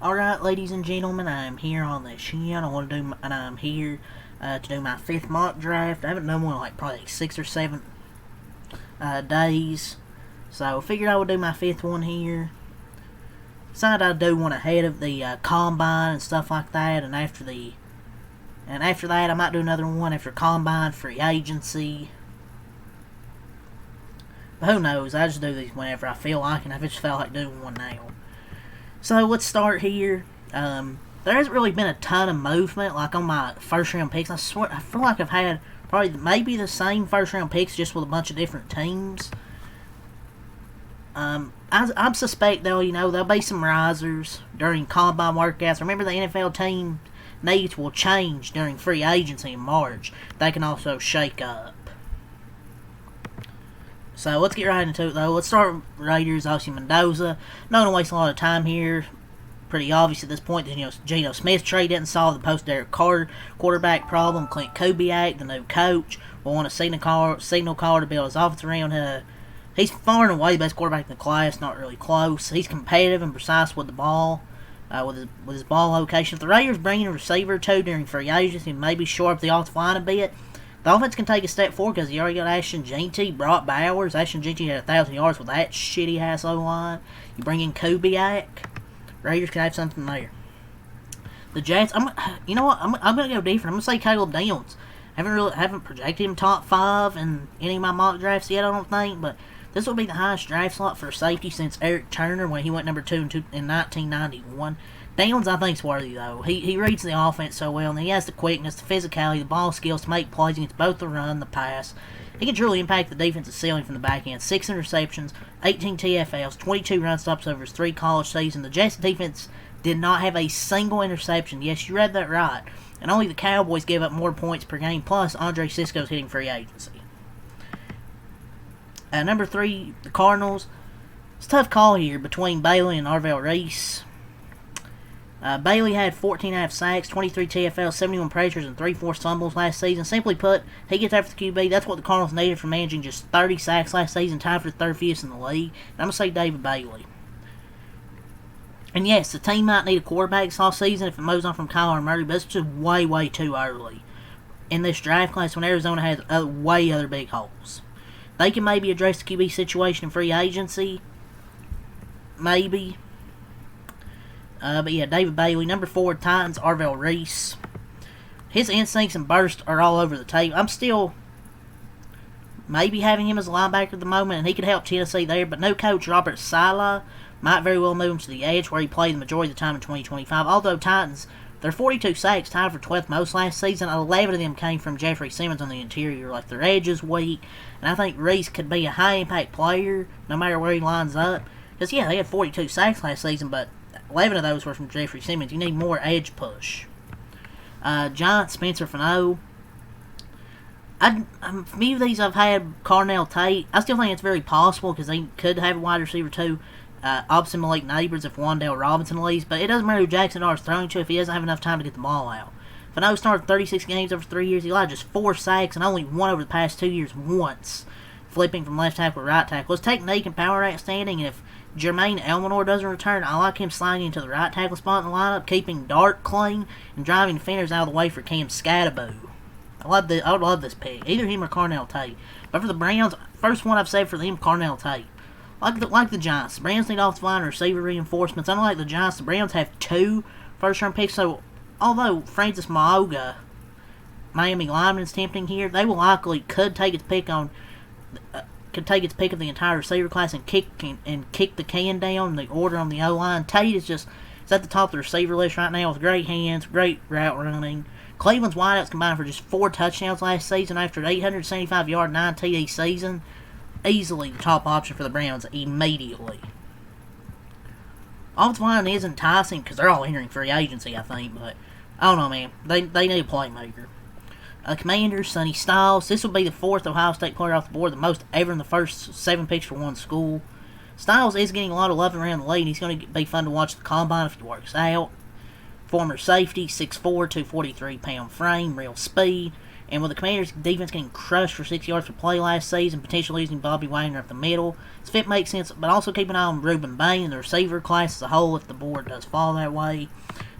Alright, ladies and gentlemen, I'm here on the channel, and I'm here to do my 5th mock draft. I haven't done one in probably 6 or 7 days, so figured I would do my 5th one here. Decided I'd do one ahead of the combine and stuff like that, and after that I might do another one after combine, free agency. But who knows, I just do these whenever I feel like, and I just felt like doing one now. So let's start here. There hasn't really been a ton of movement like on my first round picks. I feel like I've had probably maybe the same first round picks just with a bunch of different teams. I suspect though, there'll be some risers during combine workouts. Remember, the NFL team needs will change during free agency in March. They can also shake up. So let's get right into it though. Let's start with Raiders, obviously Mendoza. Not going to waste a lot of time here. Pretty obvious at this point that Geno Smith trade didn't solve the post-Derek Carr quarterback problem. Clint Kubiak, the new coach, will want a signal caller to build his offense around. He's far and away the best quarterback in the class, not really close. He's competitive and precise with the ball, with his ball location. If the Raiders bring in a receiver or two during free agency and maybe shore up the offensive line a bit, the offense can take a step forward because you already got Ashton Jeanty, Brock Bowers. Ashton Jeanty had 1,000 yards with that shitty-ass O-line. You bring in Kubiak, Raiders can have something there. The Jets, you know what? I'm going to go different. I'm going to say Caleb Downs. Haven't projected him top 5 in any of my mock drafts yet, I don't think, but this will be the highest draft slot for safety since Eric Turner when he went number 2 in 1991. Downs, I think, is worthy, though. He reads the offense so well, and he has the quickness, the physicality, the ball skills to make plays against both the run and the pass. He can truly impact the defensive ceiling from the back end. 6 interceptions, 18 TFLs, 22 run stops over his 3 college seasons. The Jets defense did not have a single interception. Yes, you read that right. And only the Cowboys gave up more points per game, plus Andre Cisco's hitting free agency. Number 3, the Cardinals. It's a tough call here between Bailey and Arvell Reese. Bailey had 14.5 sacks, 23 TFLs, 71 pressures, and 3 forced fumbles last season. Simply put, he gets after the QB. That's what the Cardinals needed for managing just 30 sacks last season, tied for 3rd fewest in the league. And I'm going to say David Bailey. And yes, the team might need a quarterback this offseason if it moves on from Kyler Murray, but it's just way, way too early in this draft class when Arizona has way other big holes. They can maybe address the QB situation in free agency. Maybe. But yeah, David Bailey. Number 4, Titans, Arvell Reese. His instincts and burst are all over the tape. I'm still maybe having him as a linebacker at the moment, and he could help Tennessee there, but no coach Robert Saleh might very well move him to the edge where he played the majority of the time in 2025. Although Titans, their 42 sacks tied for 12th most last season. 11 of them came from Jeffrey Simmons on the interior. Like, their edge is weak, and I think Reese could be a high-impact player no matter where he lines up. Because, yeah, they had 42 sacks last season, but 11 of those were from Jeffrey Simmons. You need more edge push. Giants, Spencer Fano. A few of these I've had Carnell Tate. I still think it's very possible because they could have a wide receiver too. Opposite Malik Neighbors if Wan'Dale Robinson leaves. But it doesn't matter who Jackson Dart's throwing to if he doesn't have enough time to get the ball out. Fano started 36 games over 3 years. He allowed just 4 sacks and only 1 over the past 2 years once. Flipping from left tackle to right tackle. His technique and power outstanding, and if Jermaine Elmanor doesn't return, I like him sliding into the right tackle spot in the lineup, keeping Dart clean, and driving defenders out of the way for Cam Scatterbo. I would love this pick. Either him or Carnell Tate. But for the Browns, first one I've said for them, Carnell Tate. Like the Giants, the Browns need offensive line and receiver reinforcements. Unlike the Giants, the Browns have 2 first-round picks, so although Francis Mauga, Miami lineman, is tempting here, they will likely could take its pick of the entire receiver class and kick the can down the order on the O-line. Tate is at the top of the receiver list right now with great hands, great route running. Cleveland's wideouts combined for just 4 touchdowns last season after an 875-yard 9 TD season. Easily the top option for the Browns immediately. Offensive line is enticing because they're all entering free agency, I think, but I don't know, man. They need a playmaker. Commanders, Sonny Styles. This will be the 4th Ohio State player off the board, the most ever in the first 7 picks for one school. Styles is getting a lot of love around the league, and he's going to be fun to watch the combine if he works out. Former safety, 6'4", 243-pound frame, real speed. And with the Commanders' defense getting crushed for 6 yards per play last season, potentially losing Bobby Wagner up the middle, this fit makes sense, but also keep an eye on Ruben Bain and the receiver class as a whole if the board does fall that way.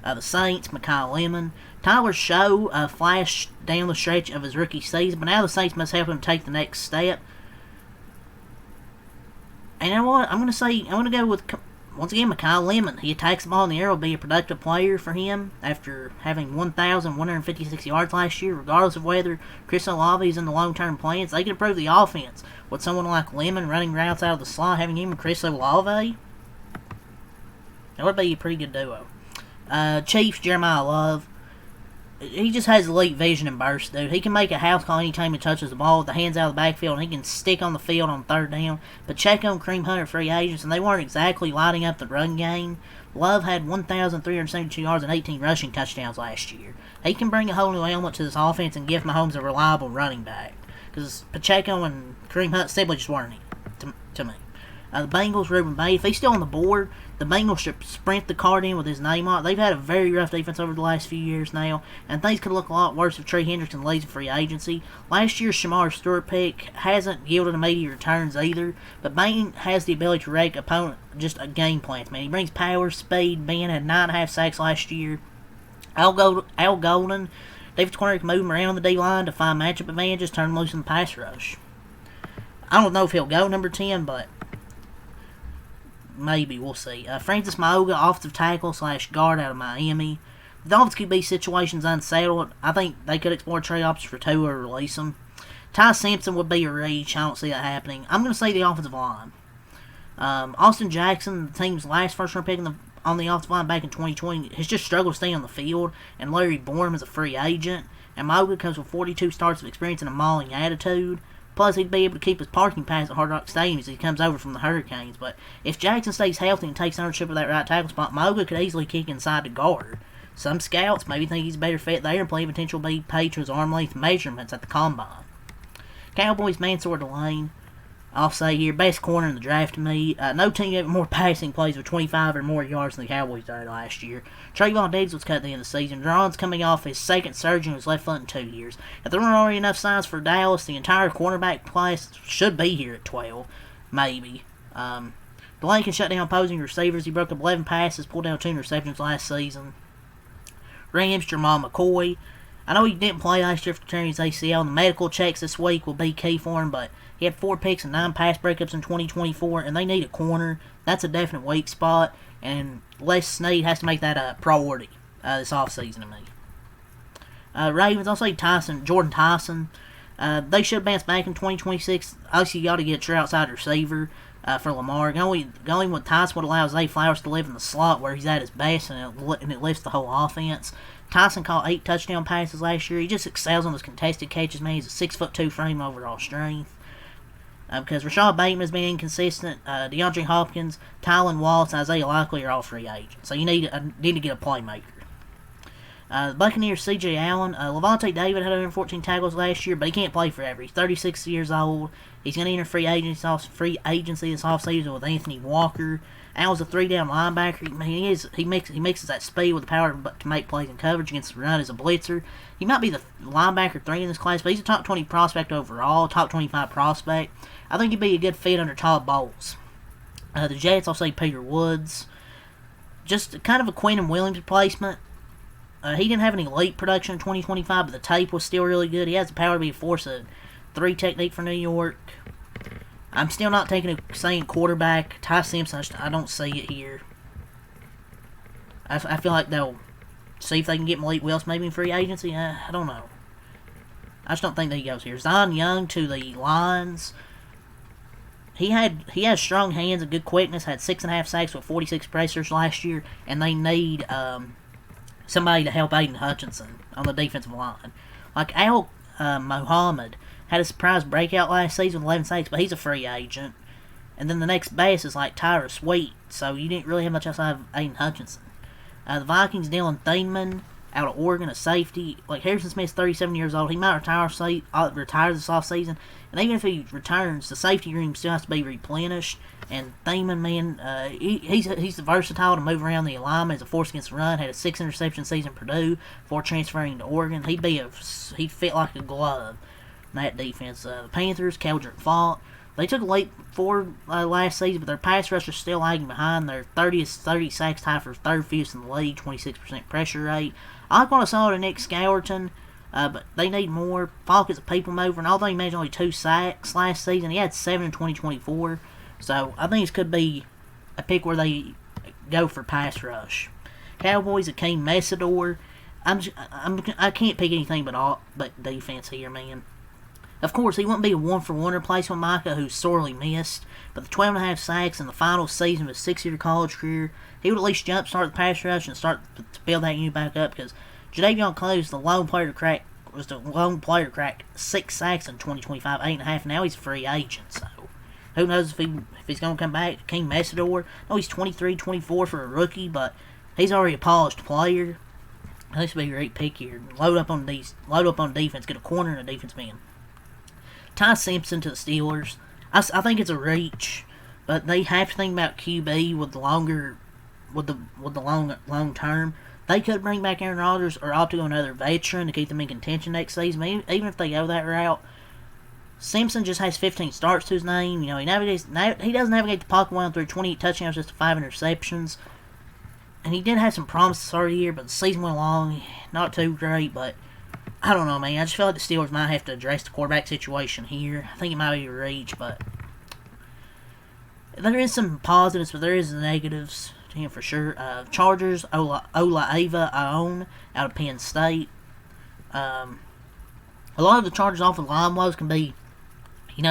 The Saints, Mekhi Lemon. Tyler Show flashed down the stretch of his rookie season, but now the Saints must help him take the next step. And you know what? I'm going to go with, once again, Mekhi Lemon. He attacks the ball in the air, will be a productive player for him after having 1,156 yards last year, regardless of whether Chris Olave is in the long-term plans. They can improve the offense with someone like Lemon running routes out of the slot, having him and Chris Olave. That would be a pretty good duo. Chiefs, Jeremiah Love. He just has elite vision and burst, dude. He can make a house call anytime he touches the ball with the hands out of the backfield, and he can stick on the field on third down. Pacheco and Kareem Hunt are free agents, and they weren't exactly lighting up the run game. Love had 1,372 yards and 18 rushing touchdowns last year. He can bring a whole new element to this offense and give Mahomes a reliable running back. Because Pacheco and Kareem Hunt simply just weren't it, to me. The Bengals, Ruben Bain, if he's still on the board, the Bengals should sprint the card in with his name on it. They've had a very rough defense over the last few years now, and things could look a lot worse if Trey Hendrickson leaves in free agency. Last year's Shamar Stewart pick hasn't yielded immediate returns either, but Bain has the ability to wreck opponent just a game plan, man. He brings power, speed. Ben had 9.5 sacks last year. Al Golden, David Corner can move him around the D-line to find matchup advantages, turn him loose in the pass rush. I don't know if he'll go number 10, but maybe, we'll see. Francis Maoga, offensive tackle / guard out of Miami. The Dolphins could be situations unsettled. I think they could explore trade options for Tua or release them. Ty Simpson would be a reach. I don't see that happening. I'm going to say the offensive line. Austin Jackson, the team's last first-round pick on the offensive line back in 2020, has just struggled to stay on the field, and Larry Borum is a free agent. And Maoga comes with 42 starts of experience and a mauling attitude. Plus, he'd be able to keep his parking pass at Hard Rock Stadium as he comes over from the Hurricanes. But if Jackson stays healthy and takes ownership of that right tackle spot, Maoga could easily kick inside the guard. Some scouts maybe think he's a better fit there and play potential be paid to his arm length measurements at the combine. Cowboys, Mansour Delane. I'll say here, best corner in the draft to me. No team gave more passing plays with 25 or more yards than the Cowboys did last year. Trayvon Diggs was cut at the end of the season. Duran's coming off his second surgery on his left foot in 2 years. If there weren't already enough signs for Dallas, the entire cornerback class should be here at 12. Maybe. Delane can shut down opposing receivers. He broke up 11 passes, pulled down 2 interceptions last season. Rams, Jamal McCoy. I know he didn't play last year for tearing his ACL, and the medical checks this week will be key for him, but he had 4 picks and 9 pass breakups in 2024, and they need a corner. That's a definite weak spot, and Les Snead has to make that a priority this offseason to me. Ravens, I'll say Jordan Tyson. They should bounce back in 2026. Obviously, you got to get a true outside receiver for Lamar. Going with Tyson would allow Zay Flowers to live in the slot where he's at his best, and it lifts the whole offense. Tyson caught 8 touchdown passes last year. He just excels on his contested catches, man. He's a 6'2" frame overall strength. Because Rashad Bateman has been inconsistent. DeAndre Hopkins, Tylan Wallace, Isaiah Likely are all free agents. So you need to get a playmaker. The Buccaneers, C.J. Allen. Levante David had 114 tackles last year, but he can't play forever. He's 36 years old. He's going to enter free agency this offseason with Anthony Walker. Allen's a 3-down linebacker. He mixes that speed with the power to make plays in coverage against the run as a blitzer. He might be the linebacker 3 in this class, but he's a top 20 prospect overall, top 25 prospect. I think he'd be a good fit under Todd Bowles. The Jets, I'll say Peter Woods. Just kind of a Quentin Williams replacement. He didn't have any elite production in 2025, but the tape was still really good. He has the power to be a force of 3 technique for New York. I'm still not saying quarterback. Ty Simpson, I don't see it here. I feel like they'll see if they can get Malik Willis maybe in free agency. I don't know. I just don't think that he goes here. Zion Young to the Lions. He has strong hands and good quickness. Had 6.5 sacks with 46 pressures last year, and they need somebody to help Aiden Hutchinson on the defensive line. Like Al Muhammad had a surprise breakout last season with 11 sacks, but he's a free agent. And then the next best is like Tyra Sweet, so you didn't really have much outside of Aiden Hutchinson. The Vikings, Dylan Thieneman. out of Oregon, a safety. Like, Harrison Smith's 37 years old. He might retire this offseason. And even if he returns, the safety room still has to be replenished. And Thiemann, man, he's versatile to move around the alignment as a force against the run. Had a 6 interception season at Purdue before transferring to Oregon. He'd fit like a glove in that defense. The Panthers, Keldrick Faulk. They took a leap forward last season, but their pass rush is still lagging behind. Their 30 sacks tied for third fewest in the league, 26% pressure rate. I like what I saw to Nick Scourton, but they need more. Faulk is a people mover, and although he made only 2 sacks last season, he had 7 in 2024. So I think this could be a pick where they go for pass rush. Cowboys, Akeem Mesidor. I can't pick anything but defense here, man. Of course, he wouldn't be a one-for-one replacement Micah, who's sorely missed, but the 12.5 sacks in the final season of his 6-year college career, he would at least jumpstart the pass rush and start to build that unit back up, because Jadeveon Clowney was the lone player to crack 6 sacks in 2025, 8.5. Now he's a free agent, so who knows if he's going to come back. King Mesidor, no, he's 23, 24 for a rookie, but he's already a polished player. This would be a great pick here. Load up on defense, get a corner and a defense man. Ty Simpson to the Steelers. I think it's a reach, but they have to think about QB with the long term. They could bring back Aaron Rodgers or opt to go another veteran to keep them in contention next season. Even if they go that route, Simpson just has 15 starts to his name. You know, he does navigate the pocket well through 28 touchdowns, just 5 interceptions. And he did have some promise to start the year, but the season went along, not too great, but I don't know, man. I just feel like the Steelers might have to address the quarterback situation here. I think it might be a reach, but there is some positives, but there is negatives to him for sure. Chargers, Olaiva Aon out of Penn State. A lot of the Chargers' offensive line woes can be,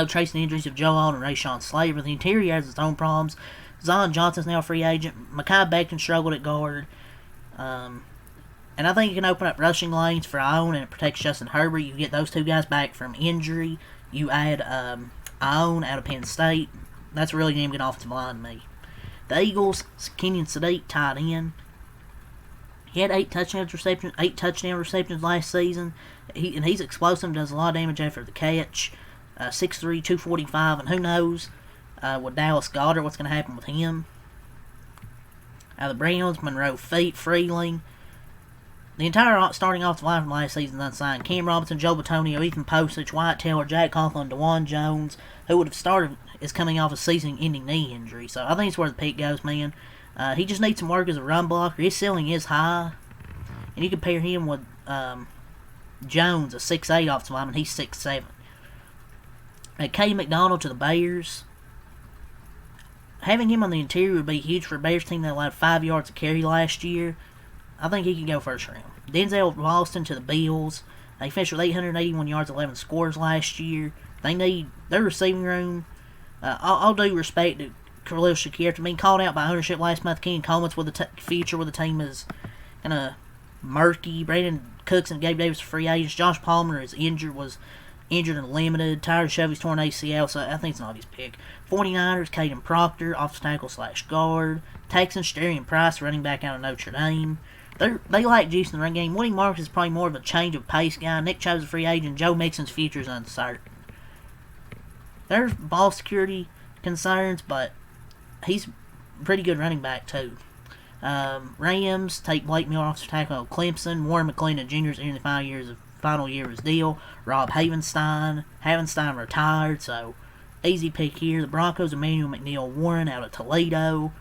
tracing the injuries of Joe Alt and Rashawn Slater. The interior has its own problems. Zion Johnson's now a free agent. Mekhi Becton struggled at guard. And I think it can open up rushing lanes for Aon, and it protects Justin Herbert. You get those two guys back from injury. You add Aon out of Penn State. That's really damn good offensive line to me. The Eagles, Kenyon Sadiq, tight end. He had 8 touchdown receptions last season. He's explosive, does a lot of damage after the catch. 6'3", 245, and who knows with Dallas Goedert what's going to happen with him. Out of the Browns, Monroe Freeling. The entire starting offensive line from last season is unsigned. Cam Robinson, Joe Bitonio, Ethan Posich, Wyatt Taylor, Jack Conklin, DeJuan Jones, who would have started, is coming off a season-ending knee injury. So I think it's where the pick goes, man. He just needs some work as a run blocker. His ceiling is high. And you compare him with Jones, a 6'8" offensive lineman. He's 6'7". Katie McDonald to the Bears. Having him on the interior would be huge for a Bears team that allowed 5 yards of carry last year. I think he can go first round. Denzel Ralston to the Bills. They finished with 881 yards, 11 scores last year. They need their receiving room. All due respect to Khalil Shakir, after being called out by ownership last month, Ken Coleman's future with the team is kind of murky. Brandon Cooks and Gabe Davis are free agents. Josh Palmer was injured and limited. Tyler Shelby's torn ACL, so I think it's an obvious pick. 49ers, Caden Proctor, offensive tackle / guard. Texans, Darian Price, running back out of Notre Dame. They like juice in the run game. Woody Marks is probably more of a change of pace guy. Nick Chubb's a free agent. Joe Mixon's future is uncertain. There's ball security concerns, but he's a pretty good running back too. Rams take Blake Miller off the tackle of Clemson. Warren McClendon Jr. is in the final year of his deal. Rob Havenstein retired, so easy pick here. The Broncos, Emmanuel McNeil Warren out of Toledo.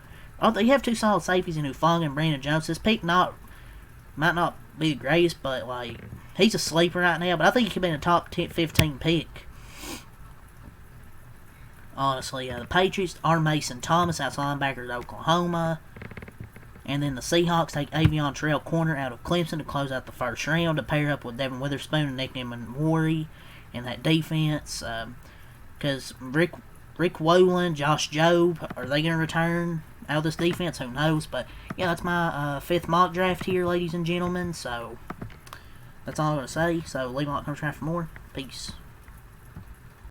They have 2 solid safeties in Hufanga and Brandon Jones. This pick might not be the greatest, but he's a sleeper right now. But I think he could be in a top 10, 15 pick. Honestly, the Patriots are Mason Thomas, outside linebacker at Oklahoma. And then the Seahawks take Avion Terrell corner out of Clemson to close out the first round to pair up with Devin Witherspoon and Nick Nemori in that defense. Because Rick Woolen, Josh Jobe, are they going to return out of this defense? Who knows? But yeah, that's my 5th mock draft here, ladies and gentlemen. So that's all I'm going to say. So leave a like, comment, subscribe for more. Peace.